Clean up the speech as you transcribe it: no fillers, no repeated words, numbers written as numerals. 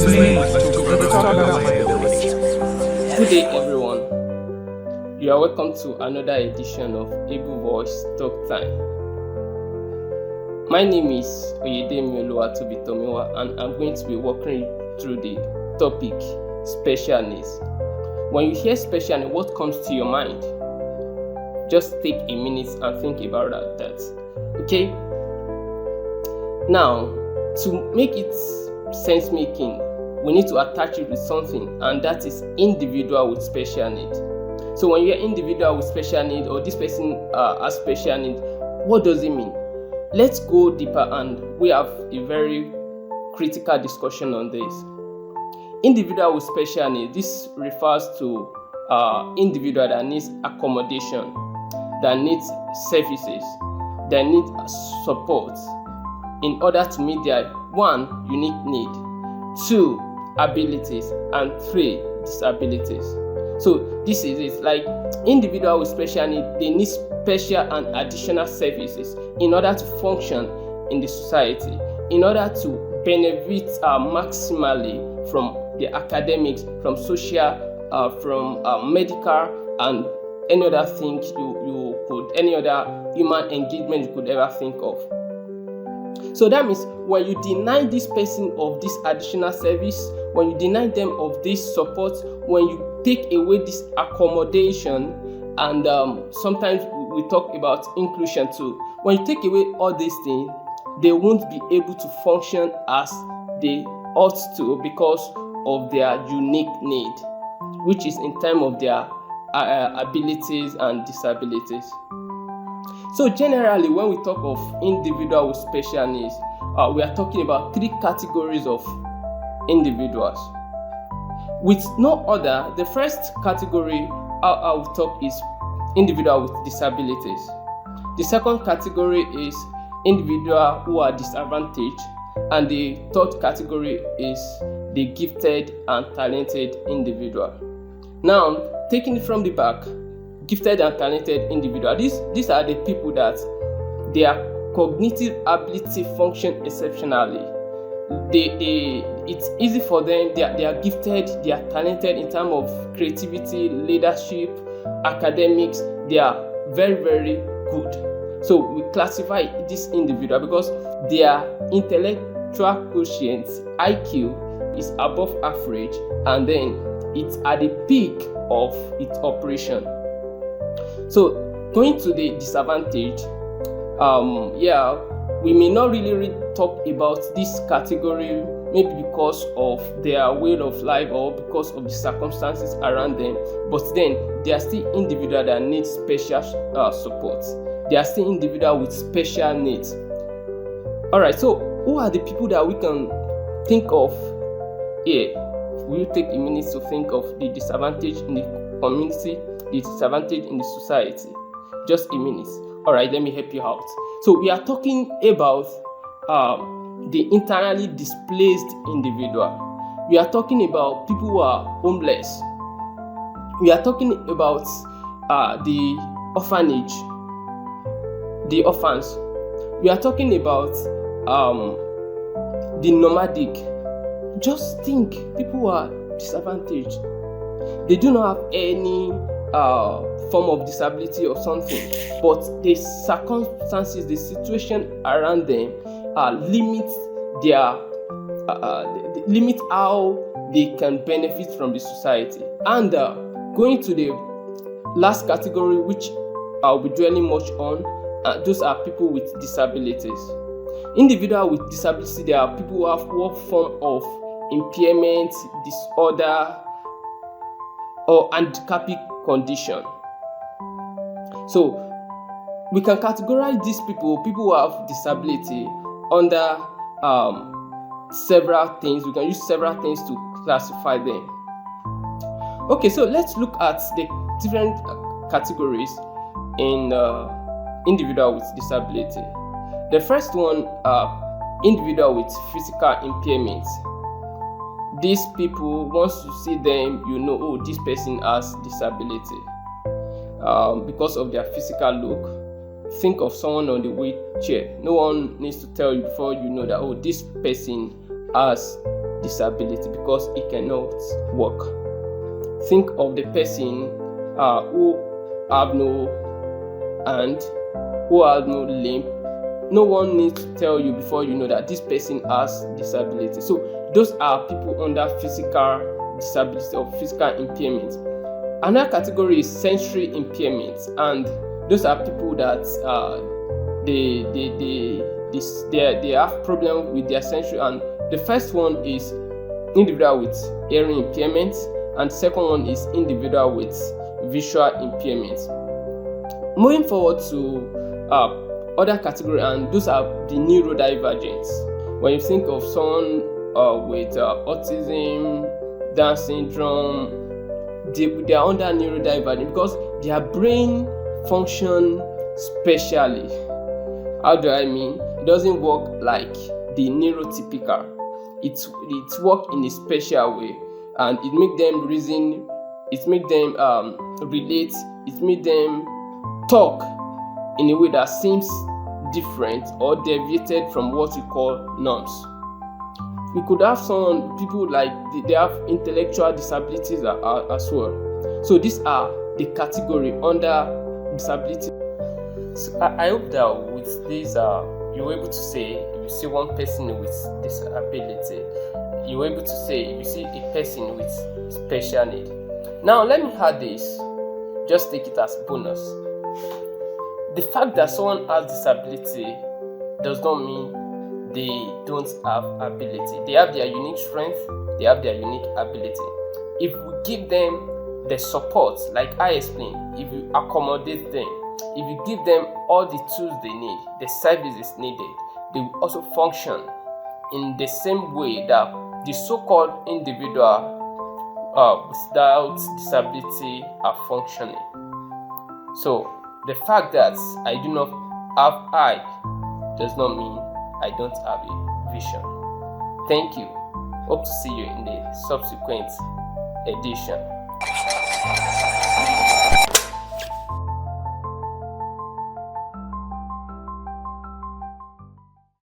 listening to the Talk About My Abilities. Good day, everyone. You are welcome to another edition of Able Voice Talk Time. My name is Oyedemi Oluwatobi Tomiwa, and I'm going to be walking through the topic special needs. When you hear special needs, what comes to your mind? Just take a minute and think about that. Okay? Now, to make it sense making, we need to attach it with something, and that is individual with special need. So when you're individual with special need, or this person has special need, what does it mean? Let's go deeper, and we have a very critical discussion on this. Individual with special need, this refers to individual that needs accommodation, that needs services, that needs support in order to meet their 1. Unique need, 2. Abilities, and 3. Disabilities. So this is it. Like individual with special need, they need special and additional services in order to function in the society, in order to benefit maximally from the academics, from social, from medical, and any other thing any other human engagement you could ever think of. So that means when you deny this person of this additional service, when you deny them of this support, when you take away this accommodation, and sometimes we talk about inclusion too. When you take away all these things, they won't be able to function as they ought to because of their unique need, which is in terms of their abilities and disabilities. So generally, when we talk of individual with special needs, we are talking about 3 categories of individuals. With no other, the first category I will talk is individual with disabilities. The second category is individual who are disadvantaged, and the third category is the gifted and talented individual. Now, taking it from the back, gifted and talented individual. These are the people that their cognitive ability function exceptionally. It's easy for them. They are gifted. They are talented in terms of creativity, leadership, academics. They are very, very good. So we classify this individual because their intellectual quotient (IQ) is above average, and then it's at the peak of its operation. So going to the disadvantage, we may not really talk about this category, maybe because of their way of life or because of the circumstances around them, but then they are still individuals that need special support. They are still individuals with special needs. Alright, so who are the people that we can think of here? We'll take a minute to think of the disadvantage in the community, the disadvantage in the society. Just a minute. Alright, let me help you out. So we are talking about the internally displaced individual. We are talking about people who are homeless. We are talking about the orphanage, the orphans. We are talking about the nomadic. Just think, people who are disadvantaged. They do not have any form of disability or something, but the circumstances, the situation around them limit how they can benefit from the society. And going to the last category, which I'll be dwelling much on, those are people with disabilities. Individual with disability, there are people who have what form of impairment, disorder, or handicapping condition. So we can categorize these people who have disability, under several things. We can use several things to classify them. Okay, so let's look at the different categories in individual with disability. The first one, individual with physical impairments. These people, once you see them, you know, oh, this person has disability because of their physical look. Think of someone on the wheelchair. No one needs to tell you before you know that, oh, this person has disability because he cannot walk. Think of the person who have no hand, who have no limb. No one needs to tell you before you know that this person has disability. So those are people under physical disability or physical impairment. Another category is sensory impairment, and those are people that they have problem with their sensory. And the first one is individual with hearing impairment, and second one is individual with visual impairment. Moving forward to other category, and those are the neurodivergent. When you think of someone with autism, Down syndrome, they are under neurodivergent because their brain function specially. How do I mean? It doesn't work like the neurotypical. It works in a special way, and it make them reason, it make them relate, it make them talk in a way that seems different or deviated from what we call norms. We could have people like they have intellectual disabilities as well. So these are the category under disability. So I hope that with this you're able to say, if you see one person with disability, you're able to say if you see a person with special need. Now let me add this, just take it as bonus. The fact that someone has disability does not mean they don't have ability. They have their unique strength, they have their unique ability. If we give them the support, like I explained, if you accommodate them, if you give them all the tools they need, the services needed, they will also function in the same way that the so-called individual without disability are functioning. So the fact that I do not have eye does not mean I don't have a vision. Thank you. Hope to see you in the subsequent edition.